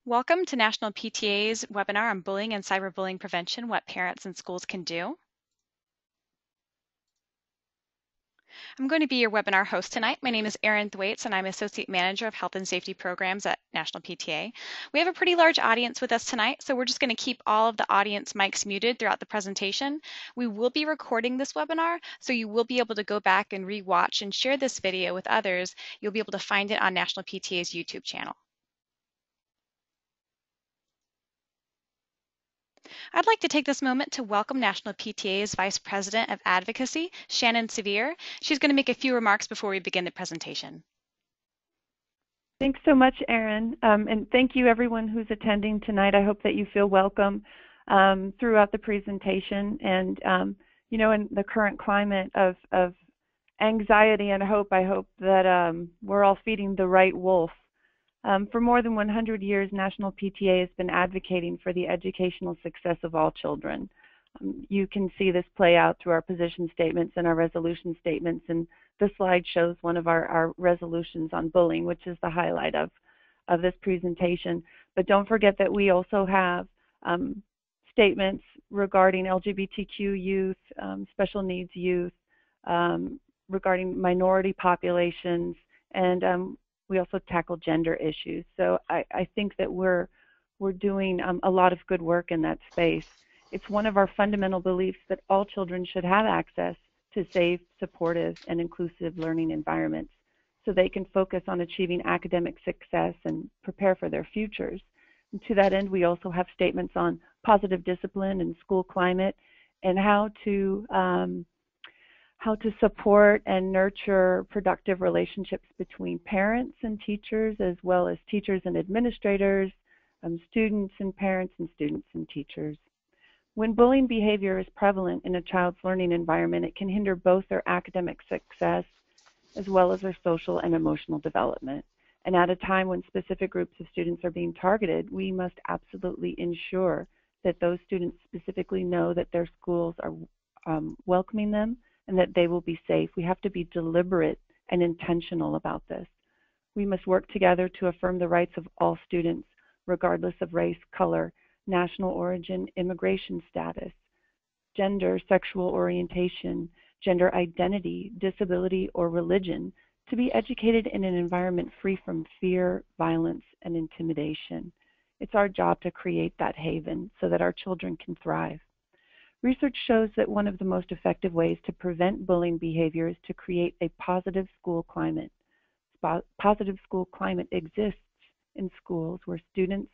Welcome to National PTA's webinar on bullying and cyberbullying prevention, what parents and schools can do. I'm going to be your webinar host tonight. My name is Erin Thwaites, and I'm Associate Manager of Health and Safety Programs at National PTA. We have a pretty large audience with us tonight, so we're just going to keep all of the audience mics muted throughout the presentation. We will be recording this webinar, so you will be able to go back and re-watch and share this video with others. You'll be able to find it on National PTA's YouTube channel. I'd like to take this moment to welcome National PTA's Vice President of Advocacy, Shannon Severe. She's going to make a few remarks before we begin the presentation. Thanks so much, Erin, and thank you everyone who's attending tonight. I hope that you feel welcome throughout the presentation. And you know, in the current climate of anxiety and hope, I hope that we're all feeding the right wolf. For more than 100 years, National PTA has been advocating for the educational success of all children. You can see this play out through our position statements and our resolution statements, and this slide shows one of our resolutions on bullying, which is the highlight of this presentation. But don't forget that we also have statements regarding LGBTQ youth, special needs youth, regarding minority populations, and we also tackle gender issues. So I think that we're doing a lot of good work in that space. It's one of our fundamental beliefs that all children should have access to safe, supportive, and inclusive learning environments so they can focus on achieving academic success and prepare for their futures. And to that end, we also have statements on positive discipline and school climate and how to support and nurture productive relationships between parents and teachers, as well as teachers and administrators, students and parents, and students and teachers. When bullying behavior is prevalent in a child's learning environment, it can hinder both their academic success as well as their social and emotional development. And at a time when specific groups of students are being targeted, we must absolutely ensure that those students specifically know that their schools are welcoming them and that they will be safe. We have to be deliberate and intentional about this. We must work together to affirm the rights of all students, regardless of race, color, national origin, immigration status, gender, sexual orientation, gender identity, disability, or religion, to be educated in an environment free from fear, violence, and intimidation. It's our job to create that haven so that our children can thrive. Research shows that one of the most effective ways to prevent bullying behavior is to create a positive school climate. Positive school climate exists in schools where students,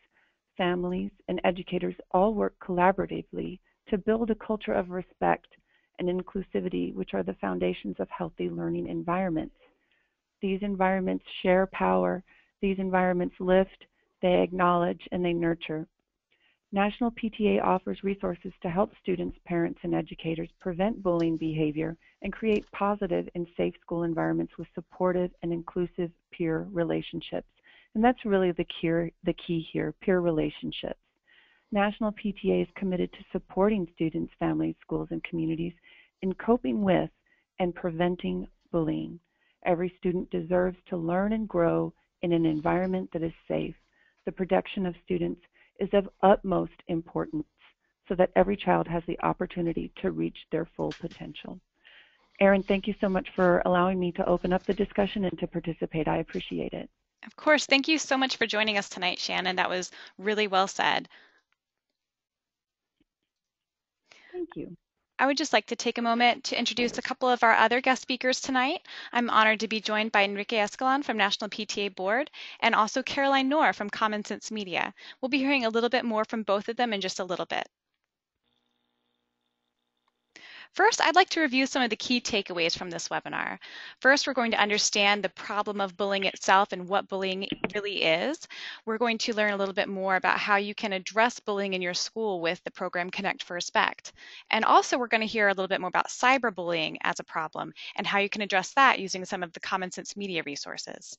families, and educators all work collaboratively to build a culture of respect and inclusivity, which are the foundations of healthy learning environments. These environments share power. These environments lift, they acknowledge, and they nurture. National PTA offers resources to help students, parents, and educators prevent bullying behavior and create positive and safe school environments with supportive and inclusive peer relationships. And that's really the key here, peer relationships. National PTA is committed to supporting students, families, schools, and communities in coping with and preventing bullying. Every student deserves to learn and grow in an environment that is safe. The protection of students is of utmost importance so that every child has the opportunity to reach their full potential. Erin, thank you so much for allowing me to open up the discussion and to participate. I appreciate it. Of course. Thank you so much for joining us tonight, Shannon. That was really well said. Thank you. I would just like to take a moment to introduce a couple of our other guest speakers tonight. I'm honored to be joined by Enrique Escalon from National PTA Board and also Caroline Knorr from Common Sense Media. We'll be hearing a little bit more from both of them in just a little bit. First, I'd like to review some of the key takeaways from this webinar. First, we're going to understand the problem of bullying itself and what bullying really is. We're going to learn a little bit more about how you can address bullying in your school with the program Connect for Respect. And also, we're going to hear a little bit more about cyberbullying as a problem and how you can address that using some of the Common Sense Media resources.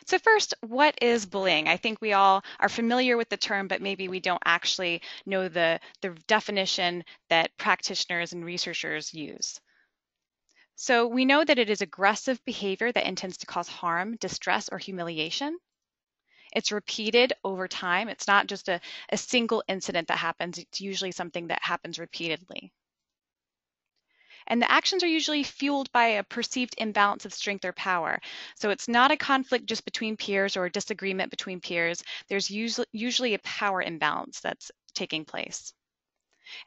So first, what is bullying? I think we all are familiar with the term, but maybe we don't actually know the definition that practitioners and researchers use. So we know that it is aggressive behavior that intends to cause harm, distress, or humiliation. It's repeated over time. It's not just a single incident that happens. It's usually something that happens repeatedly. And the actions are usually fueled by a perceived imbalance of strength or power. So it's not a conflict just between peers or a disagreement between peers. There's usually a power imbalance that's taking place.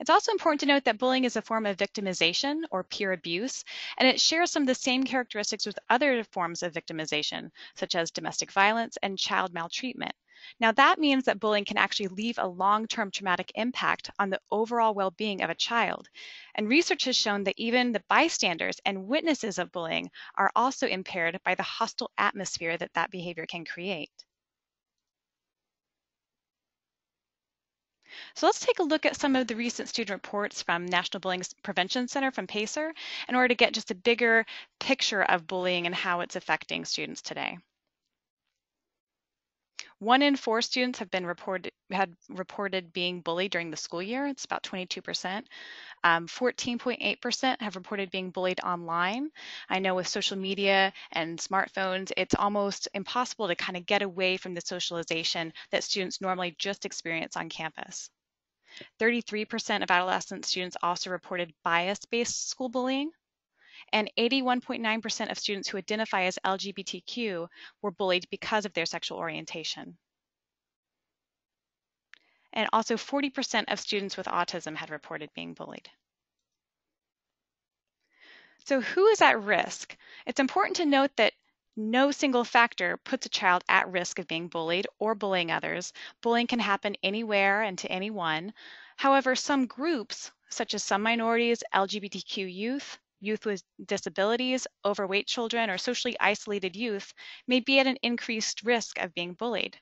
It's also important to note that bullying is a form of victimization or peer abuse, and it shares some of the same characteristics with other forms of victimization, such as domestic violence and child maltreatment. Now, that means that bullying can actually leave a long-term traumatic impact on the overall well-being of a child. And research has shown that even the bystanders and witnesses of bullying are also impaired by the hostile atmosphere that that behavior can create. So let's take a look at some of the recent student reports from National Bullying Prevention Center from PACER in order to get just a bigger picture of bullying and how it's affecting students today. 1 in 4 students had reported being bullied during the school year. It's about 22%. 14.8% have reported being bullied online. I know with social media and smartphones, it's almost impossible to kind of get away from the socialization that students normally just experience on campus. 33% of adolescent students also reported bias-based school bullying, and 81.9% of students who identify as LGBTQ were bullied because of their sexual orientation. And also 40% of students with autism had reported being bullied. So who is at risk? It's important to note that no single factor puts a child at risk of being bullied or bullying others. Bullying can happen anywhere and to anyone. However, some groups, such as some minorities, LGBTQ youth, youth with disabilities, overweight children, or socially isolated youth, may be at an increased risk of being bullied.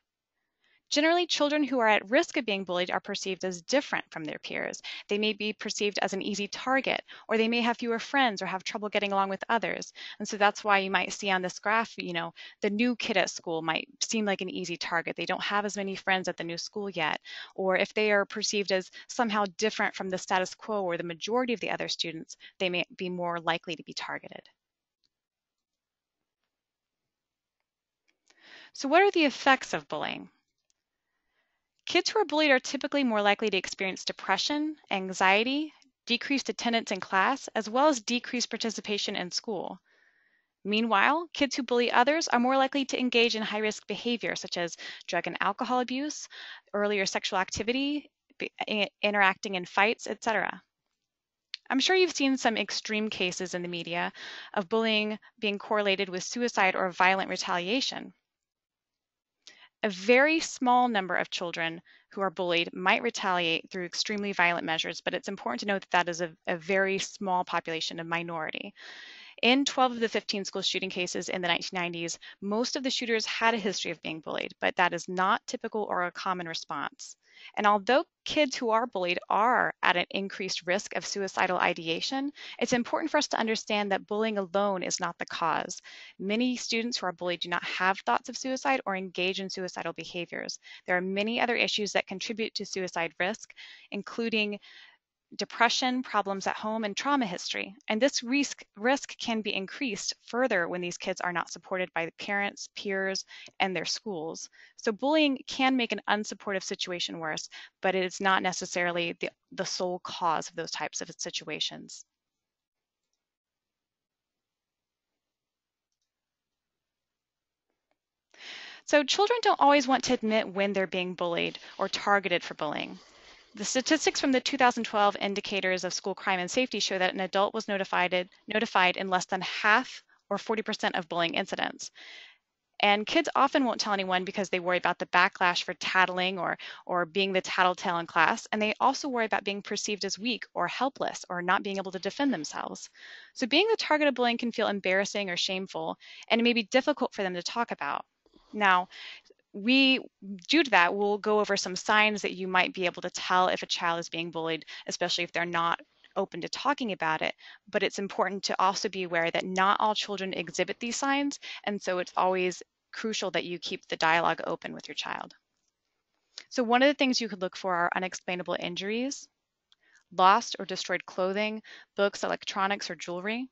Generally, children who are at risk of being bullied are perceived as different from their peers. They may be perceived as an easy target, or they may have fewer friends or have trouble getting along with others. And so that's why you might see on this graph, the new kid at school might seem like an easy target. They don't have as many friends at the new school yet. Or if they are perceived as somehow different from the status quo or the majority of the other students, they may be more likely to be targeted. So what are the effects of bullying? Kids who are bullied are typically more likely to experience depression, anxiety, decreased attendance in class, as well as decreased participation in school. Meanwhile, kids who bully others are more likely to engage in high-risk behavior such as drug and alcohol abuse, earlier sexual activity, interacting in fights, etc. I'm sure you've seen some extreme cases in the media of bullying being correlated with suicide or violent retaliation. A very small number of children who are bullied might retaliate through extremely violent measures, but it's important to note that that is a very small population, a minority. In 12 of the 15 school shooting cases in the 1990s, most of the shooters had a history of being bullied, but that is not typical or a common response. And although kids who are bullied are at an increased risk of suicidal ideation, it's important for us to understand that bullying alone is not the cause. Many students who are bullied do not have thoughts of suicide or engage in suicidal behaviors. There are many other issues that contribute to suicide risk, including depression, problems at home, and trauma history. And this risk can be increased further when these kids are not supported by the parents, peers, and their schools. So bullying can make an unsupportive situation worse, but it is not necessarily the sole cause of those types of situations. So children don't always want to admit when they're being bullied or targeted for bullying. The statistics from the 2012 indicators of school crime and safety show that an adult was notified in less than half or 40% of bullying incidents. And kids often won't tell anyone because they worry about the backlash for tattling or being the tattletale in class. And they also worry about being perceived as weak or helpless or not being able to defend themselves. So being the target of bullying can feel embarrassing or shameful, and it may be difficult for them to talk about. Now, due to that, we'll go over some signs that you might be able to tell if a child is being bullied, especially if they're not open to talking about it. But it's important to also be aware that not all children exhibit these signs, and so it's always crucial that you keep the dialogue open with your child. So one of the things you could look for are unexplainable injuries, lost or destroyed clothing, books, electronics, or jewelry,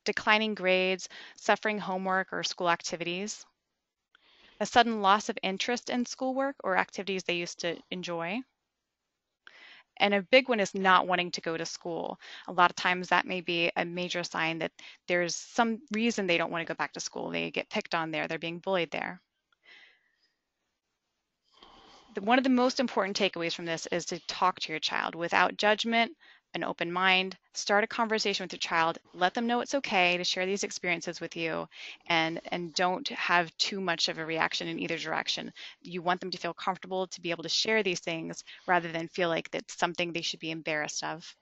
declining grades, suffering homework or school activities, a sudden loss of interest in schoolwork or activities they used to enjoy. And a big one is not wanting to go to school. A lot of times that may be a major sign that there's some reason they don't want to go back to school. They get picked on there, they're being bullied there. One of the most important takeaways from this is to talk to your child without judgment, an open mind. Start a conversation with your child. Let them know it's okay to share these experiences with you, and don't have too much of a reaction in either direction. You want them to feel comfortable to be able to share these things rather than feel like that's something they should be embarrassed of.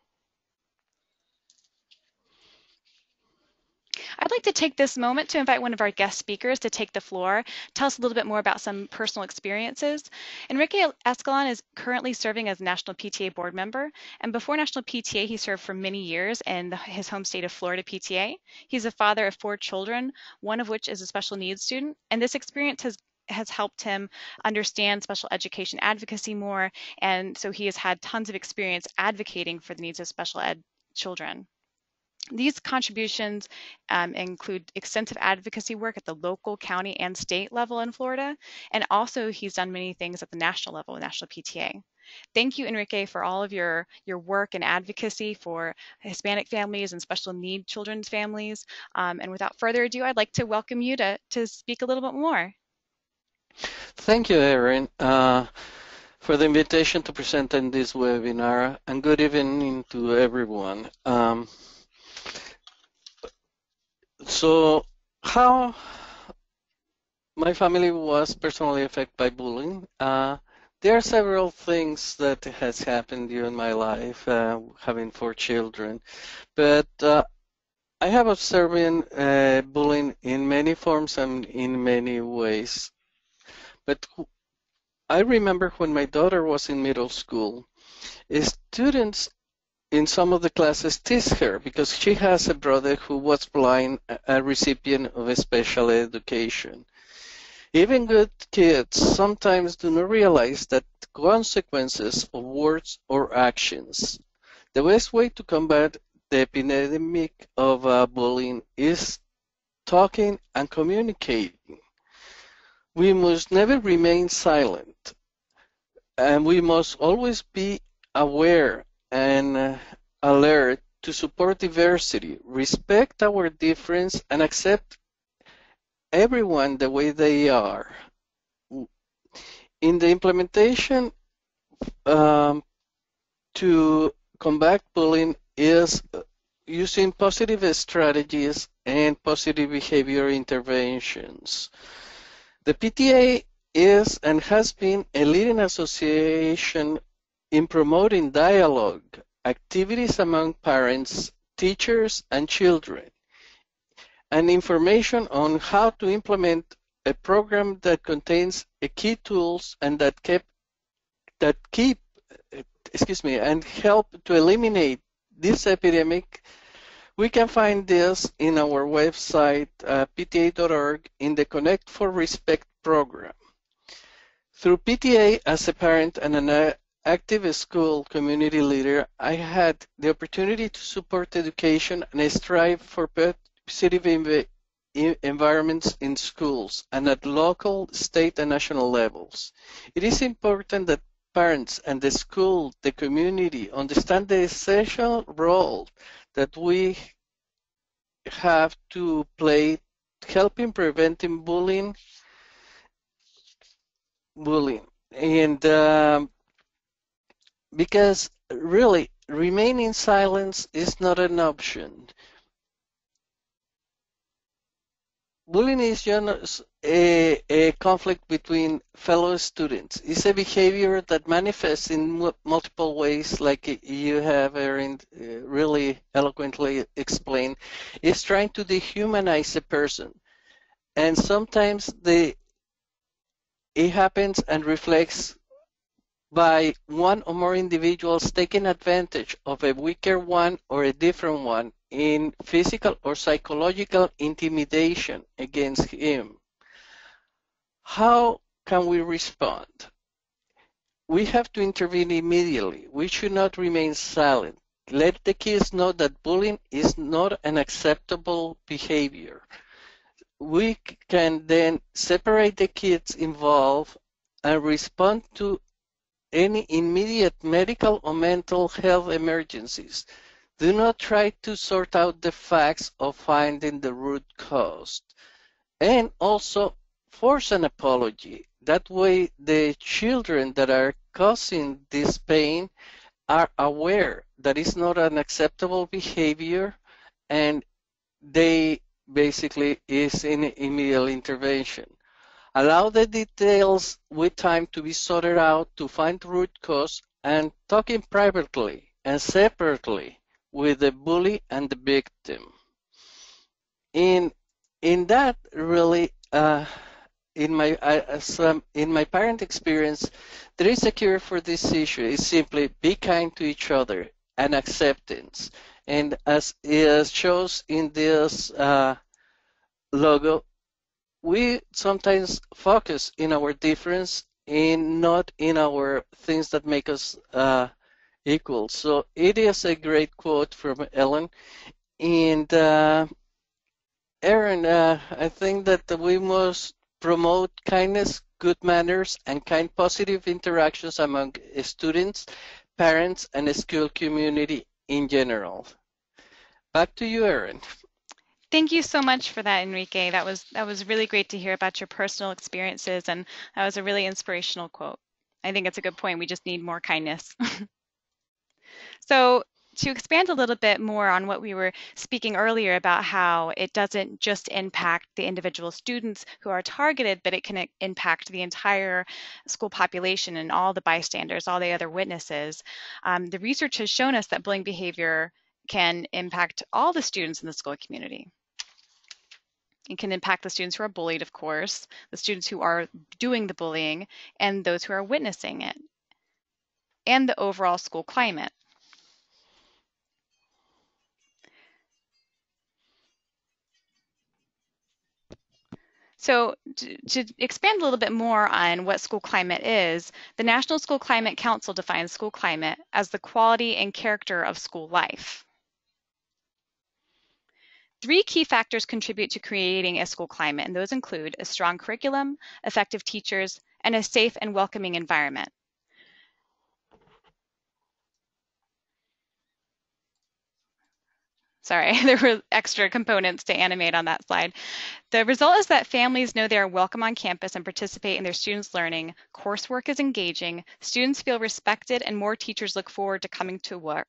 I'd like to take this moment to invite one of our guest speakers to take the floor, tell us a little bit more about some personal experiences. Enrique Escalon is currently serving as National PTA board member, and before National PTA, he served for many years in his home state of Florida PTA. He's a father of 4 children, one of which is a special needs student, and this experience has helped him understand special education advocacy more, and so he has had tons of experience advocating for the needs of special ed children. These contributions include extensive advocacy work at the local, county, and state level in Florida, and also he's done many things at the national level with National PTA. Thank you, Enrique, for all of your work and advocacy for Hispanic families and special need children's families. And without further ado, I'd like to welcome you to speak a little bit more. Thank you, Erin, for the invitation to present in this webinar, and good evening to everyone. So how my family was personally affected by bullying. There are several things that has happened during my life, having 4 children, but I have observed bullying in many forms and in many ways. But I remember when my daughter was in middle school, students in some of the classes teased her because she has a brother who was blind, a recipient of a special education. Even good kids sometimes do not realize the consequences of words or actions. The best way to combat the epidemic of bullying is talking and communicating. We must never remain silent, and we must always be aware and alert to support diversity, respect our difference, and accept everyone the way they are. In the implementation to combat bullying is using positive strategies and positive behavior interventions. The PTA is and has been a leading association in promoting dialogue, activities among parents, teachers, and children, and information on how to implement a program that contains key tools and that help to eliminate this epidemic. We can find this in our website, pta.org, in the Connect for Respect program. Through PTA, as a parent and an active school community leader, I had the opportunity to support education and strive for positive environments in schools and at local, state, and national levels. It is important that parents and the school, the community, understand the essential role that we have to play helping preventing bullying. And because really remaining silent is not an option. Bullying is just a conflict between fellow students. It's a behavior that manifests in multiple ways, like you have, Erin, really eloquently explained. It's trying to dehumanize a person. And sometimes it happens and reflects by one or more individuals taking advantage of a weaker one or a different one in physical or psychological intimidation against him. How can we respond? We have to intervene immediately. We should not remain silent. Let the kids know that bullying is not an acceptable behavior. we can then separate the kids involved and respond to any immediate medical or mental health emergencies. Do not try to sort out the facts of finding the root cause. And also force an apology. That way, the children that are causing this pain are aware that it's not an acceptable behavior and they basically is in immediate intervention. Allow the details with time to be sorted out to find root cause and talking privately and separately with the bully and the victim. In in that really in my parent experience, there is a cure for this issue. It's simply be kind to each other and acceptance. And as it shows in this logo, we sometimes focus in our difference in not in our things that make us equal. So it is a great quote from Ellen. And Aaron, I think that we must promote kindness, good manners, and kind positive interactions among students, parents, and the school community in general. Back to you, Aaron. Thank you so much for that, Enrique. That was really great to hear about your personal experiences, and that was a really inspirational quote. I think it's a good point. We just need more kindness. So, to expand a little bit more on what we were speaking earlier about how it doesn't just impact the individual students who are targeted, but it can impact the entire school population and all the bystanders, all the other witnesses. The research has shown us that bullying behavior can impact all the students in the school community. It can impact the students who are bullied, of course, the students who are doing the bullying, and those who are witnessing it, and the overall school climate. So to expand a little bit more on what school climate is, the National School Climate Council defines school climate as the quality and character of school life. 3 key factors contribute to creating a school climate, and those include a strong curriculum, effective teachers, and a safe and welcoming environment. Sorry, there were extra components to animate on that slide. The result is that families know they are welcome on campus and participate in their students' learning. Coursework is engaging, students feel respected, and more teachers look forward to coming to work.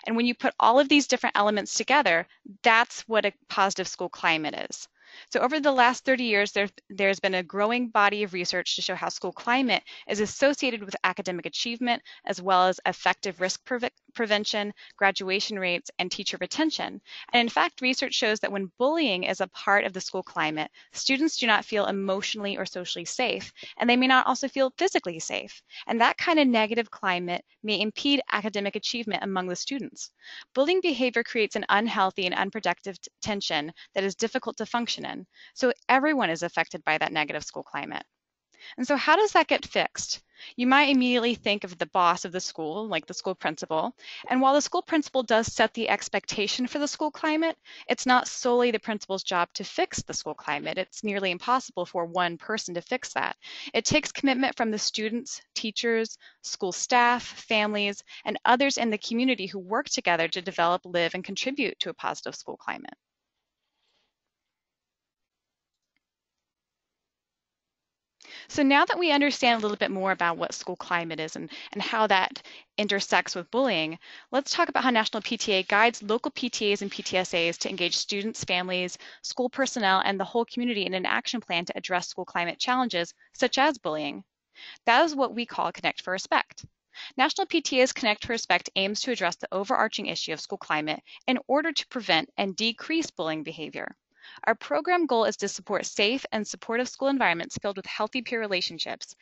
And when you put all of these different elements together, that's what a positive school climate is. So over the last 30 years, there's been a growing body of research to show how school climate is associated with academic achievement, as well as effective risk prevention, graduation rates, and teacher retention. And in fact, research shows that when bullying is a part of the school climate, students do not feel emotionally or socially safe, and they may not also feel physically safe. And that kind of negative climate may impede academic achievement among the students. Bullying behavior creates an unhealthy and unproductive tension that is difficult to function in. So everyone is affected by that negative school climate. And so how does that get fixed? You might immediately think of the boss of the school, like the school principal. And while the school principal does set the expectation for the school climate, it's not solely the principal's job to fix the school climate. It's nearly impossible for one person to fix that. It takes commitment from the students, teachers, school staff, families, and others in the community who work together to develop, live, and contribute to a positive school climate. So now that we understand a little bit more about what school climate is and how that intersects with bullying, let's talk about how National PTA guides local PTAs and PTSAs to engage students, families, school personnel, and the whole community in an action plan to address school climate challenges, such as bullying. That is what we call Connect for Respect. National PTA's Connect for Respect aims to address the overarching issue of school climate in order to prevent and decrease bullying behavior. Our program goal is to support safe and supportive school environments filled with healthy peer relationships.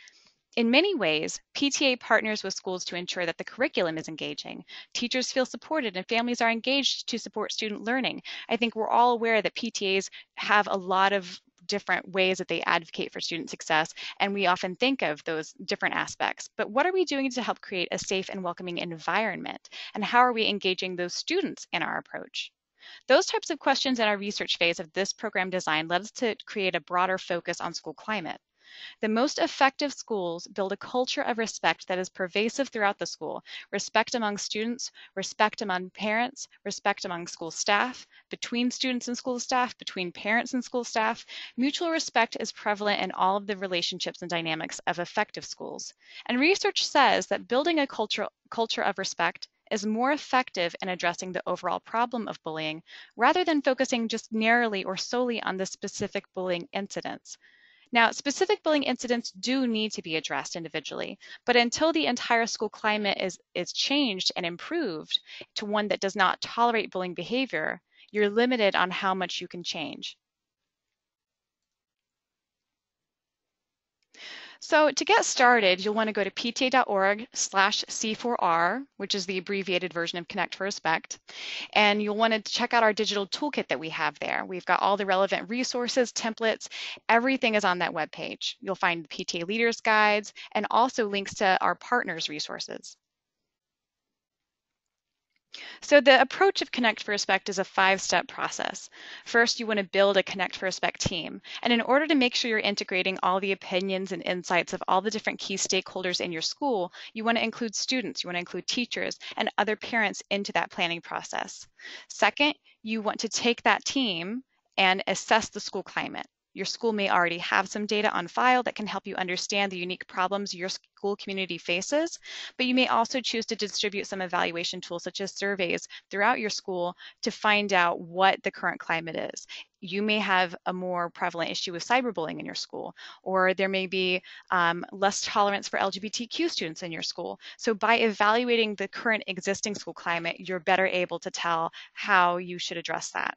In many ways, PTA partners with schools to ensure that the curriculum is engaging, teachers feel supported, and families are engaged to support student learning. I think we're all aware that PTAs have a lot of different ways that they advocate for student success, and we often think of those different aspects. But what are we doing to help create a safe and welcoming environment? And how are we engaging those students in our approach? Those types of questions in our research phase of this program design led us to create a broader focus on school climate. The most effective schools build a culture of respect that is pervasive throughout the school. Respect among students, respect among parents, respect among school staff, between students and school staff, between parents and school staff. Mutual respect is prevalent in all of the relationships and dynamics of effective schools. And research says that building a culture of respect is more effective in addressing the overall problem of bullying rather than focusing just narrowly or solely on the specific bullying incidents. Now, specific bullying incidents do need to be addressed individually, but until the entire school climate is changed and improved to one that does not tolerate bullying behavior, you're limited on how much you can change. So to get started, you'll want to go to pta.org/C4R, which is the abbreviated version of Connect for Respect, and you'll want to check out our digital toolkit that we have there. We've got all the relevant resources, templates, everything is on that webpage. You'll find PTA leaders guides and also links to our partners' resources. So the approach of Connect for Respect is a 5-step process. First, you want to build a Connect for Respect team. And in order to make sure you're integrating all the opinions and insights of all the different key stakeholders in your school, you want to include students, you want to include teachers, and other parents into that planning process. Second, you want to take that team and assess the school climate. Your school may already have some data on file that can help you understand the unique problems your school community faces, but you may also choose to distribute some evaluation tools such as surveys throughout your school to find out what the current climate is. You may have a more prevalent issue with cyberbullying in your school, or there may be less tolerance for LGBTQ students in your school. So by evaluating the current existing school climate, you're better able to tell how you should address that.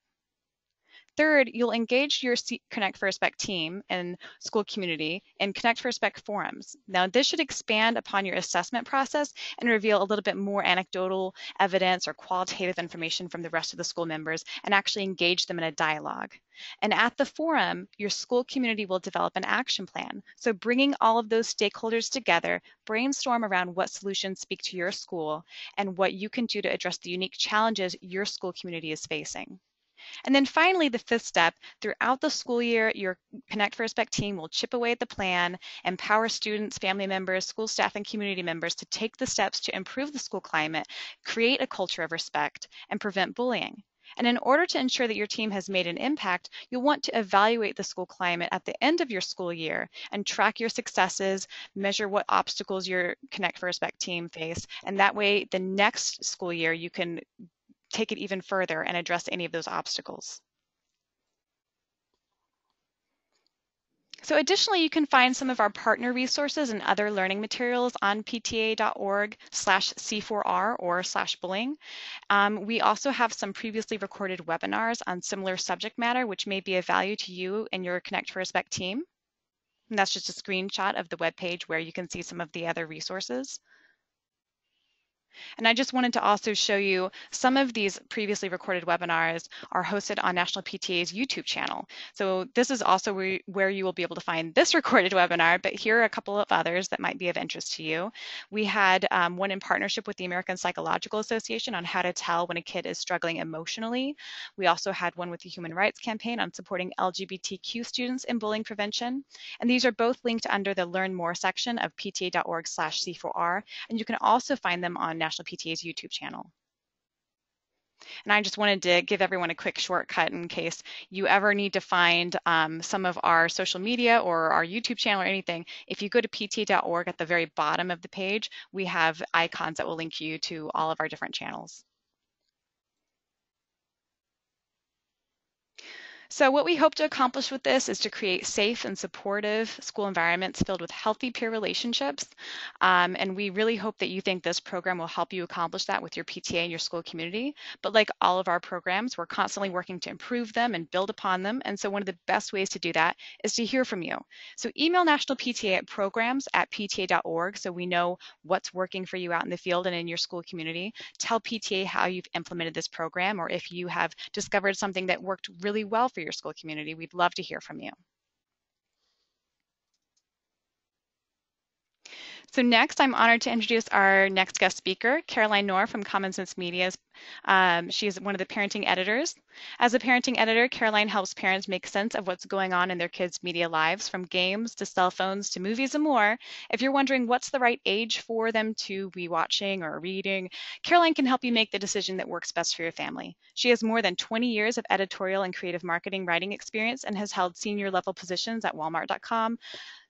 Third, you'll engage your Connect for Respect team and school community in Connect for Respect forums. Now, this should expand upon your assessment process and reveal a little bit more anecdotal evidence or qualitative information from the rest of the school members and actually engage them in a dialogue. And at the forum, your school community will develop an action plan. So bringing all of those stakeholders together, brainstorm around what solutions speak to your school and what you can do to address the unique challenges your school community is facing. And then finally, the 5th step, throughout the school year, your Connect for Respect team will chip away at the plan, empower students, family members, school staff, and community members to take the steps to improve the school climate, create a culture of respect, and prevent bullying. And in order to ensure that your team has made an impact, you'll want to evaluate the school climate at the end of your school year and track your successes, measure what obstacles your Connect for Respect team face, and that way the next school year you can take it even further and address any of those obstacles. So additionally, you can find some of our partner resources and other learning materials on pta.org/C4R or /bullying. We also have some previously recorded webinars on similar subject matter, which may be of value to you and your Connect for Respect team. And that's just a screenshot of the webpage where you can see some of the other resources. And I just wanted to also show you some of these previously recorded webinars are hosted on National PTA's YouTube channel. So this is also where you will be able to find this recorded webinar, but here are a couple of others that might be of interest to you. We had one in partnership with the American Psychological Association on how to tell when a kid is struggling emotionally. We also had one with the Human Rights Campaign on supporting LGBTQ students in bullying prevention. And these are both linked under the Learn More section of pta.org/C4R, and you can also find them on National PTA's YouTube channel. And I just wanted to give everyone a quick shortcut in case you ever need to find some of our social media or our YouTube channel or anything. If you go to pta.org at the very bottom of the page, we have icons that will link you to all of our different channels. So what we hope to accomplish with this is to create safe and supportive school environments filled with healthy peer relationships. And we really hope that you think this program will help you accomplish that with your PTA and your school community. But like all of our programs, we're constantly working to improve them and build upon them. And so one of the best ways to do that is to hear from you. So email National PTA at programs@pta.org so we know what's working for you out in the field and in your school community. Tell PTA how you've implemented this program, or if you have discovered something that worked really well for your school community. We'd love to hear from you. So next, I'm honored to introduce our next guest speaker, Caroline Knorr from Common Sense Media's She's one of the parenting editors. As a parenting editor, Caroline helps parents make sense of what's going on in their kids' media lives, from games to cell phones to movies and more. If you're wondering what's the right age for them to be watching or reading, Caroline can help you make the decision that works best for your family. She has more than 20 years of editorial and creative marketing writing experience and has held senior level positions at Walmart.com,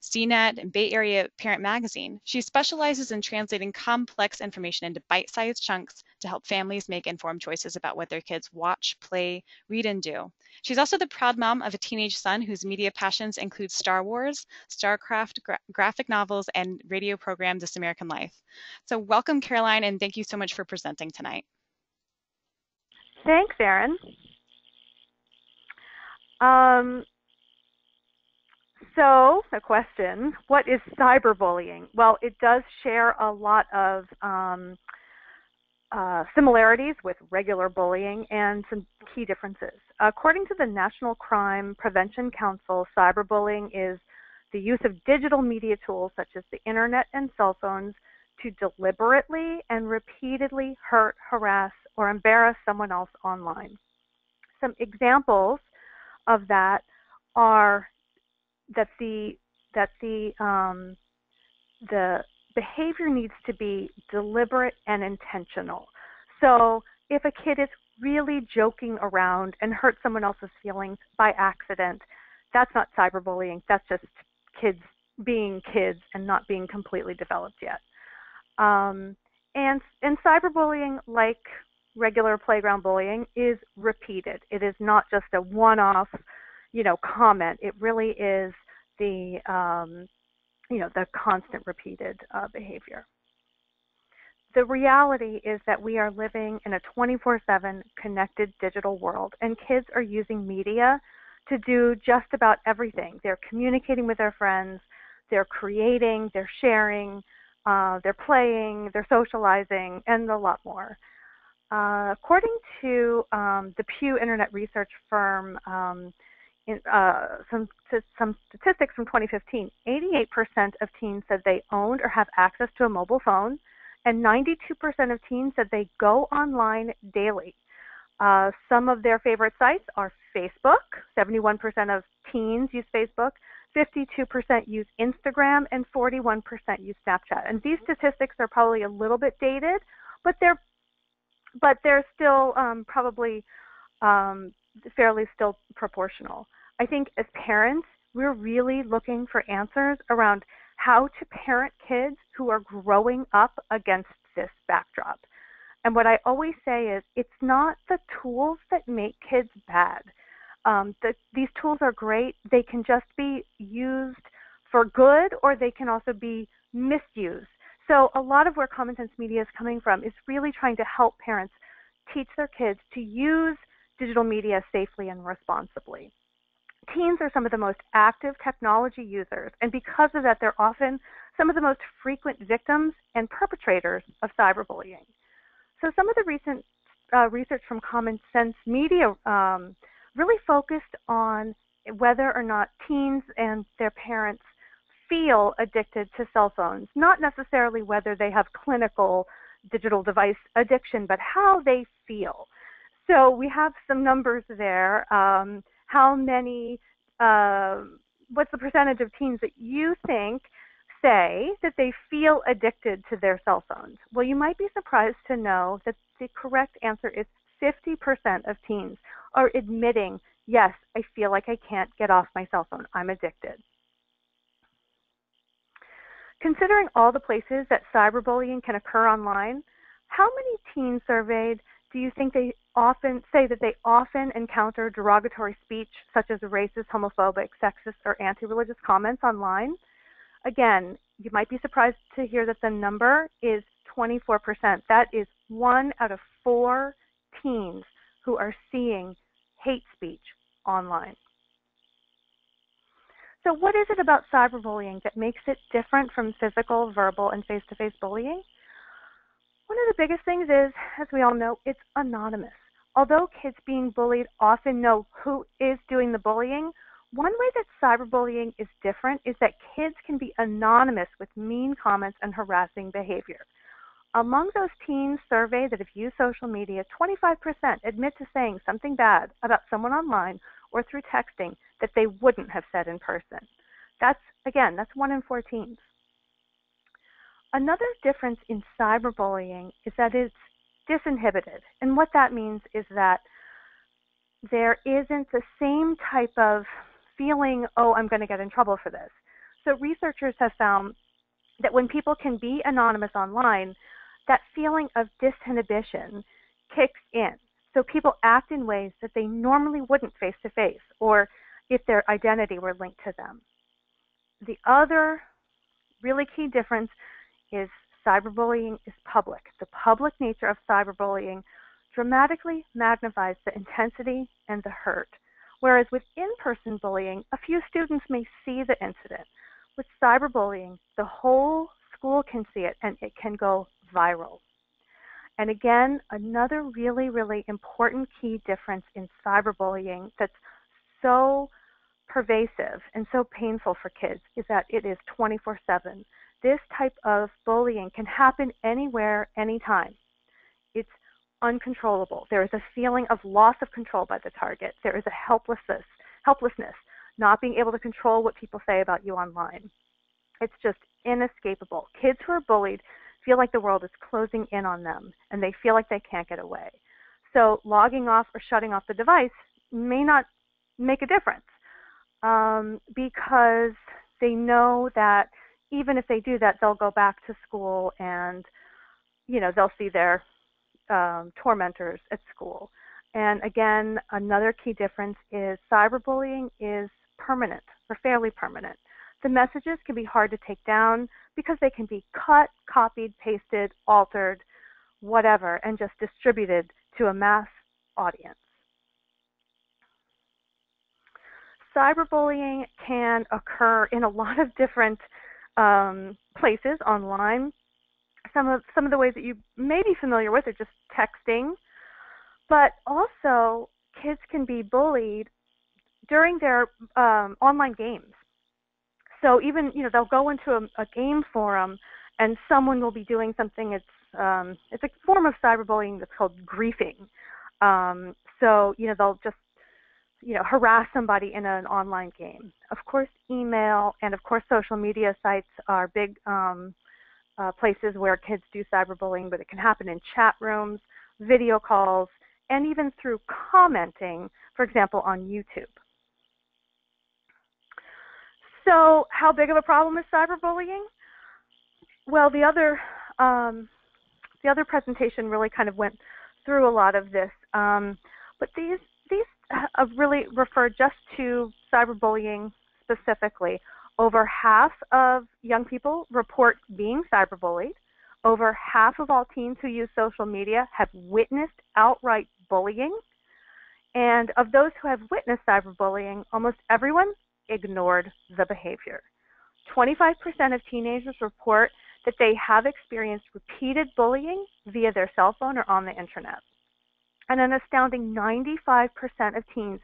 CNET, and Bay Area Parent Magazine. She specializes in translating complex information into bite-sized chunks to help families make informed choices about what their kids watch, play, read, and do. She's also the proud mom of a teenage son whose media passions include Star Wars, StarCraft, graphic novels, and radio program This American Life. So welcome, Caroline, and thank you so much for presenting tonight. Thanks, Erin. So the question, what is cyberbullying? Well, it does share a lot of similarities with regular bullying and some key differences. According to the National Crime Prevention Council, cyberbullying is the use of digital media tools such as the internet and cell phones to deliberately and repeatedly hurt, harass, or embarrass someone else online. Some examples of that are that the behavior needs to be deliberate and intentional. So if a kid is really joking around and hurt someone else's feelings by accident, that's not cyberbullying. That's just kids being kids and not being completely developed yet. And cyberbullying, like regular playground bullying, is repeated. It is not just a one-off, comment. It really is the constant repeated behavior. The reality is that we are living in a 24/7 connected digital world, and kids are using media to do just about everything. They're communicating with their friends, they're creating, they're sharing, they're playing, they're socializing, and a lot more. According to the Pew Internet Research firm, some statistics from 2015, 88% of teens said they owned or have access to a mobile phone, and 92% of teens said they go online daily. Some of their favorite sites are Facebook. 71% of teens use Facebook, 52% use Instagram, and 41% use Snapchat. And these statistics are probably a little bit dated, but they're still probably fairly still proportional. I think as parents, we're really looking for answers around how to parent kids who are growing up against this backdrop. And what I always say is it's not the tools that make kids bad. These tools are great. They can just be used for good, or they can also be misused. So a lot of where Common Sense Media is coming from is really trying to help parents teach their kids to use digital media safely and responsibly. Teens are some of the most active technology users, and because of that, they're often some of the most frequent victims and perpetrators of cyberbullying. So some of the recent research from Common Sense Media really focused on whether or not teens and their parents feel addicted to cell phones, not necessarily whether they have clinical digital device addiction, but how they feel. So we have some numbers there. How many, what's the percentage of teens that you think say that they feel addicted to their cell phones? Well, you might be surprised to know that the correct answer is 50% of teens are admitting, yes, I feel like I can't get off my cell phone. I'm addicted. Considering all the places that cyberbullying can occur online, how many teens surveyed do you think they often say that they often encounter derogatory speech such as racist, homophobic, sexist, or anti-religious comments online? Again, you might be surprised to hear that the number is 24%. That is 1 out of 4 teens who are seeing hate speech online. So what is it about cyberbullying that makes it different from physical, verbal, and face-to-face bullying? One of the biggest things is, as we all know, it's anonymous. Although kids being bullied often know who is doing the bullying, one way that cyberbullying is different is that kids can be anonymous with mean comments and harassing behavior. Among those teens surveyed that have used social media, 25% admit to saying something bad about someone online or through texting that they wouldn't have said in person. That's 1 in 4 teens. Another difference in cyberbullying is that it's disinhibited. And what that means is that there isn't the same type of feeling, oh, I'm going to get in trouble for this. So researchers have found that when people can be anonymous online, that feeling of disinhibition kicks in. So people act in ways that they normally wouldn't face to face, or if their identity were linked to them. The other really key difference is cyberbullying is public. The public nature of cyberbullying dramatically magnifies the intensity and the hurt, whereas with in-person bullying, a few students may see the incident. With cyberbullying, the whole school can see it, and it can go viral. And again, another really, really important key difference in cyberbullying that's so pervasive and so painful for kids is that it is 24/7. This type of bullying can happen anywhere, anytime. It's uncontrollable. There is a feeling of loss of control by the target. There is a helplessness, not being able to control what people say about you online. It's just inescapable. Kids who are bullied feel like the world is closing in on them, and they feel like they can't get away. So logging off or shutting off the device may not make a difference because they know that even if they do that, they'll go back to school and, they'll see their tormentors at school. And again, another key difference is cyberbullying is permanent or fairly permanent. The messages can be hard to take down because they can be cut, copied, pasted, altered, whatever, and just distributed to a mass audience. Cyberbullying can occur in a lot of different places online. Some of the ways that you may be familiar with are just texting, but also kids can be bullied during their online games. So even they'll go into a game forum and someone will be doing something. It's a form of cyberbullying that's called griefing. So they'll just harass somebody in an online game. Of course, email and of course social media sites are big places where kids do cyberbullying, but it can happen in chat rooms, video calls, and even through commenting, for example, on YouTube. So how big of a problem is cyberbullying? Well, the other presentation really kind of went through a lot of this, but these really refer just to cyberbullying specifically. Over half of young people report being cyberbullied. Over half of all teens who use social media have witnessed outright bullying. And of those who have witnessed cyberbullying, almost everyone ignored the behavior. 25% of teenagers report that they have experienced repeated bullying via their cell phone or on the internet. And an astounding 95% of teens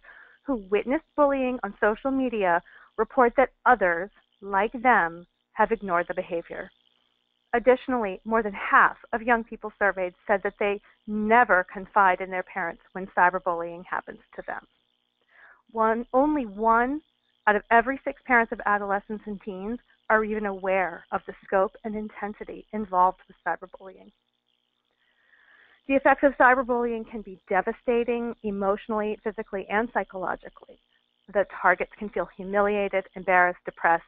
who witnessed bullying on social media report that others, like them, have ignored the behavior. Additionally, more than half of young people surveyed said that they never confide in their parents when cyberbullying happens to them. Only one out of every 6 parents of adolescents and teens are even aware of the scope and intensity involved with cyberbullying. The effects of cyberbullying can be devastating emotionally, physically, and psychologically. The targets can feel humiliated, embarrassed, depressed,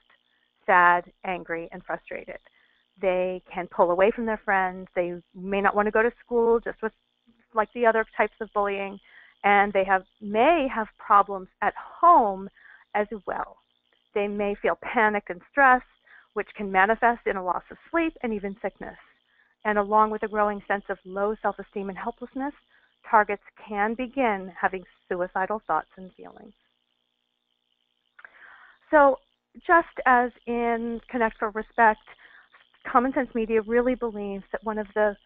sad, angry, and frustrated. They can pull away from their friends. They may not want to go to school, just with like the other types of bullying, and they may have problems at home as well. They may feel panicked and stressed, which can manifest in a loss of sleep and even sickness. And along with a growing sense of low self-esteem and helplessness, targets can begin having suicidal thoughts and feelings. So just as in Connect for Respect, Common Sense Media really believes that one of the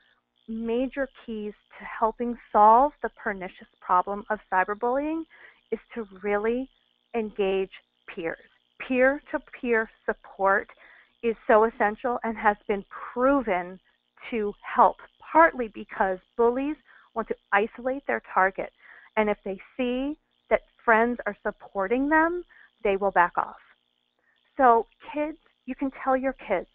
major keys to helping solve the pernicious problem of cyberbullying is to really engage peers. Peer-to-peer support is so essential and has been proven to help, partly because bullies want to isolate their target. And if they see that friends are supporting them, they will back off. So kids, you can tell your kids,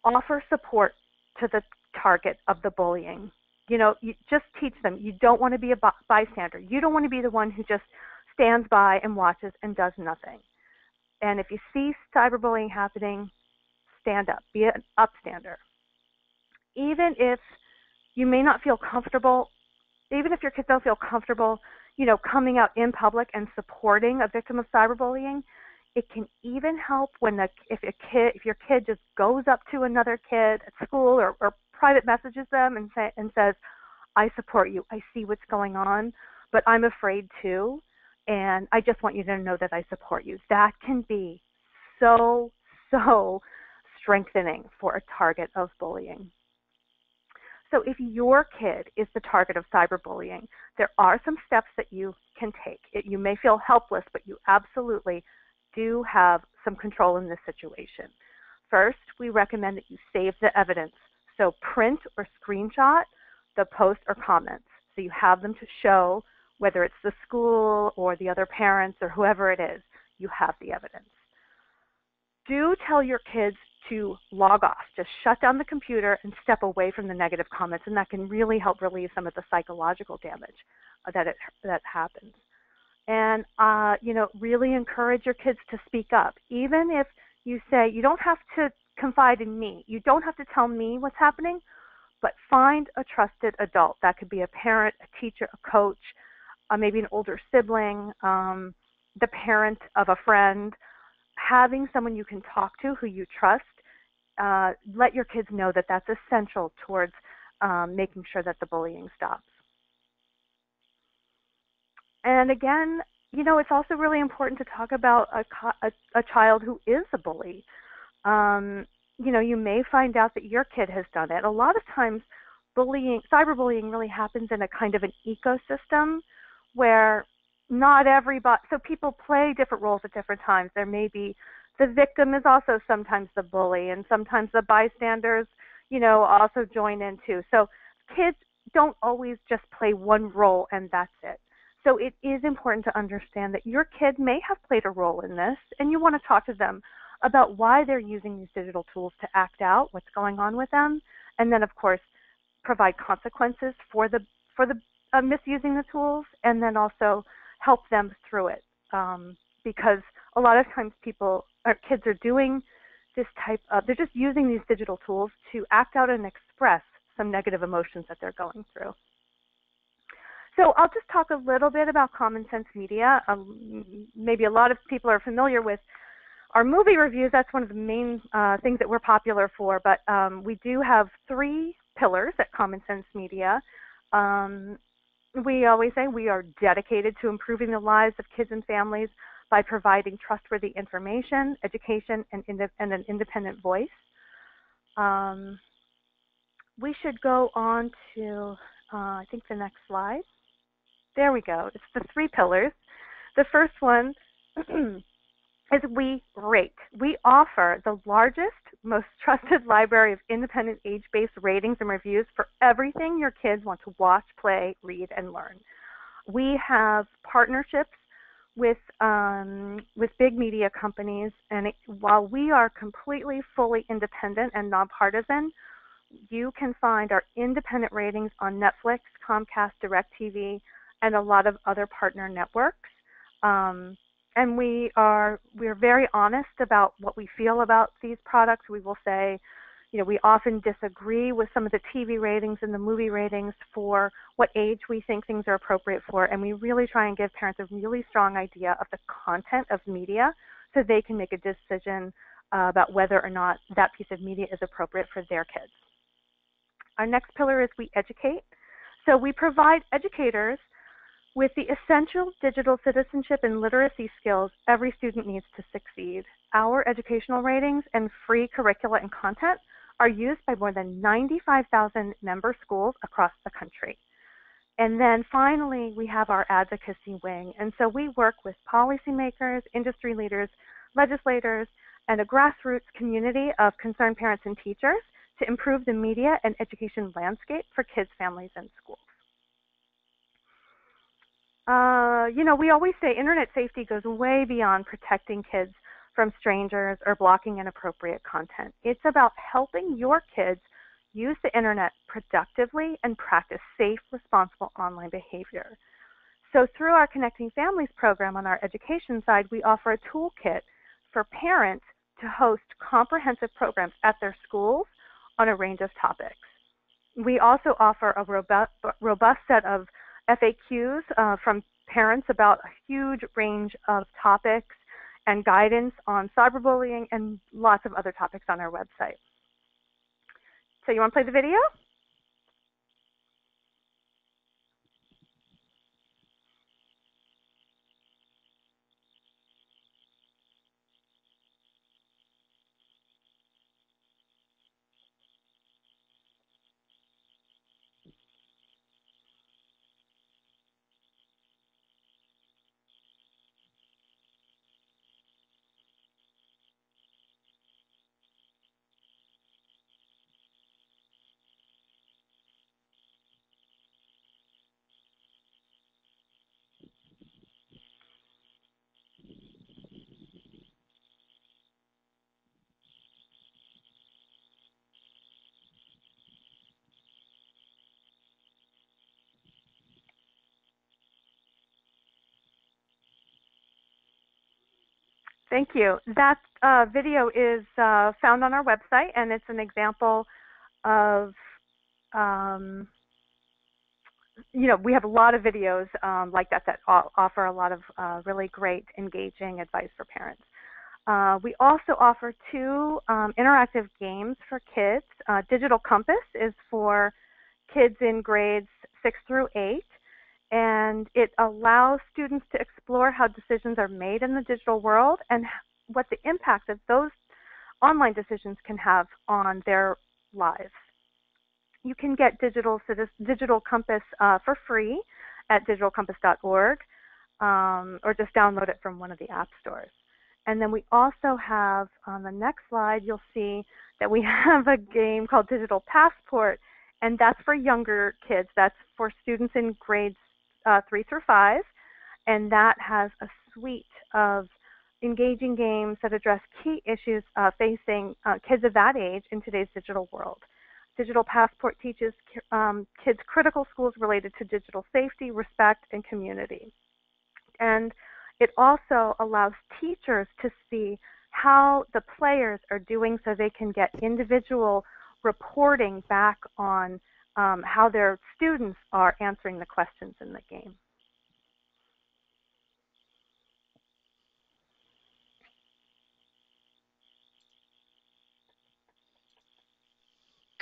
offer support to the target of the bullying. You just teach them. You don't want to be a bystander. You don't want to be the one who just stands by and watches and does nothing. And if you see cyberbullying happening, stand up. Be an upstander. Even if you may not feel comfortable, even if your kids don't feel comfortable, coming out in public and supporting a victim of cyberbullying, it can even help if your kid just goes up to another kid at school or private messages them and says, "I support you. I see what's going on, but I'm afraid too, and I just want you to know that I support you." That can be so strengthening for a target of bullying. So if your kid is the target of cyberbullying, there are some steps that you can take. You may feel helpless, but you absolutely do have some control in this situation. First, we recommend that you save the evidence. So print or screenshot the post or comments. So you have them to show, whether it's the school or the other parents or whoever it is, you have the evidence. Do tell your kids to log off. Just shut down the computer and step away from the negative comments, and that can really help relieve some of the psychological damage that happens. And really encourage your kids to speak up. Even if you say, you don't have to confide in me, you don't have to tell me what's happening, but find a trusted adult. That could be a parent, a teacher, a coach, maybe an older sibling, the parent of a friend. Having someone you can talk to who you trust, let your kids know that that's essential towards making sure that the bullying stops. And again, it's also really important to talk about a child who is a bully. You may find out that your kid has done it. A lot of times, cyberbullying really happens in a kind of an ecosystem where not everybody, so people play different roles at different times. There may be, the victim is also sometimes the bully, and sometimes the bystanders, also join in too. So kids don't always just play one role and that's it. So it is important to understand that your kid may have played a role in this, and you want to talk to them about why they're using these digital tools to act out what's going on with them, and then of course provide consequences for the misusing the tools, and then also help them through it, because a lot of times kids are doing this they're just using these digital tools to act out and express some negative emotions that they're going through. So I'll just talk a little bit about Common Sense Media. Maybe a lot of people are familiar with our movie reviews. That's one of the main things that we're popular for, but we do have 3 pillars at Common Sense Media. We always say we are dedicated to improving the lives of kids and families by providing trustworthy information, education, and an independent voice. We should go on to, I think, the next slide. There we go. It's the 3 pillars. The first one is we rate. We offer the largest, most trusted library of independent age-based ratings and reviews for everything your kids want to watch, play, read, and learn. We have partnerships with big media companies, and while we are completely, fully independent and nonpartisan, you can find our independent ratings on Netflix, Comcast, DirecTV, and a lot of other partner networks. And we're very honest about what we feel about these products. We will say, we often disagree with some of the TV ratings and the movie ratings for what age we think things are appropriate for, and we really try and give parents a really strong idea of the content of media so they can make a decision about whether or not that piece of media is appropriate for their kids. Our next pillar is we educate. So we provide educators with the essential digital citizenship and literacy skills every student needs to succeed. Our educational ratings and free curricula and content are used by more than 95,000 member schools across the country. And then finally, we have our advocacy wing. And so we work with policymakers, industry leaders, legislators, and a grassroots community of concerned parents and teachers to improve the media and education landscape for kids, families, and schools. We always say internet safety goes way beyond protecting kids from strangers or blocking inappropriate content. It's about helping your kids use the internet productively and practice safe, responsible online behavior. So through our Connecting Families program on our education side, we offer a toolkit for parents to host comprehensive programs at their schools on a range of topics. We also offer a robust set of FAQs from parents about a huge range of topics and guidance on cyberbullying and lots of other topics on our website. So you want to play the video? Thank you. That video is found on our website, and it's an example of, we have a lot of videos like that offer a lot of really great, engaging advice for parents. We also offer 2 interactive games for kids. Digital Compass is for kids in grades 6 through 8. And it allows students to explore how decisions are made in the digital world and what the impact of those online decisions can have on their lives. You can get Digital Compass for free at digitalcompass.org or just download it from one of the app stores. And then we also have, on the next slide, you'll see that we have a game called Digital Passport, and that's for younger kids. That's for students in grades 3 through 5, and that has a suite of engaging games that address key issues facing kids of that age in today's digital world. Digital Passport teaches kids critical skills related to digital safety, respect, and community. And it also allows teachers to see how the players are doing so they can get individual reporting back on how their students are answering the questions in the game.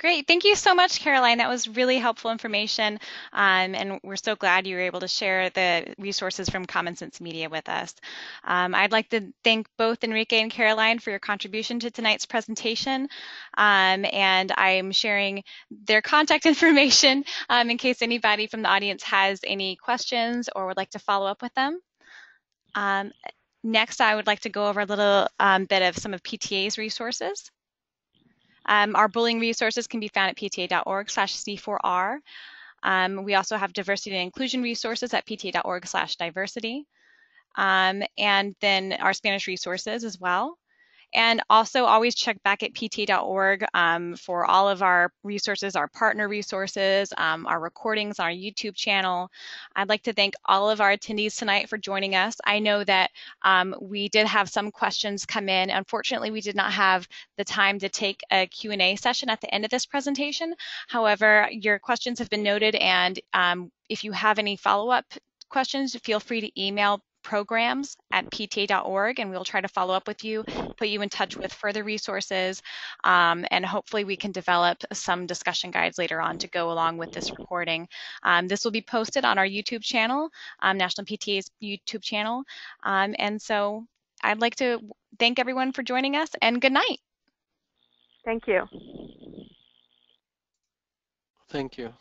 Great. Thank you so much, Caroline. That was really helpful information, and we're so glad you were able to share the resources from Common Sense Media with us. I'd like to thank both Enrique and Caroline for your contribution to tonight's presentation, and I'm sharing their contact information in case anybody from the audience has any questions or would like to follow up with them. Next, I would like to go over a little bit of some of PTA's resources. Our bullying resources can be found at pta.org/C4R. We also have diversity and inclusion resources at pta.org/diversity. And then our Spanish resources as well. And also always check back at pta.org for all of our resources, our partner resources, our recordings on our YouTube channel. I'd like to thank all of our attendees tonight for joining us. I know that we did have some questions come in. Unfortunately, we did not have the time to take a Q&A session at the end of this presentation. However, your questions have been noted, and if you have any follow-up questions, feel free to email programs@pta.org, and we'll try to follow up with you, put you in touch with further resources, and hopefully we can develop some discussion guides later on to go along with this recording. This will be posted on our YouTube channel, National PTA's YouTube channel, and so I'd like to thank everyone for joining us, and good night. Thank you. Thank you.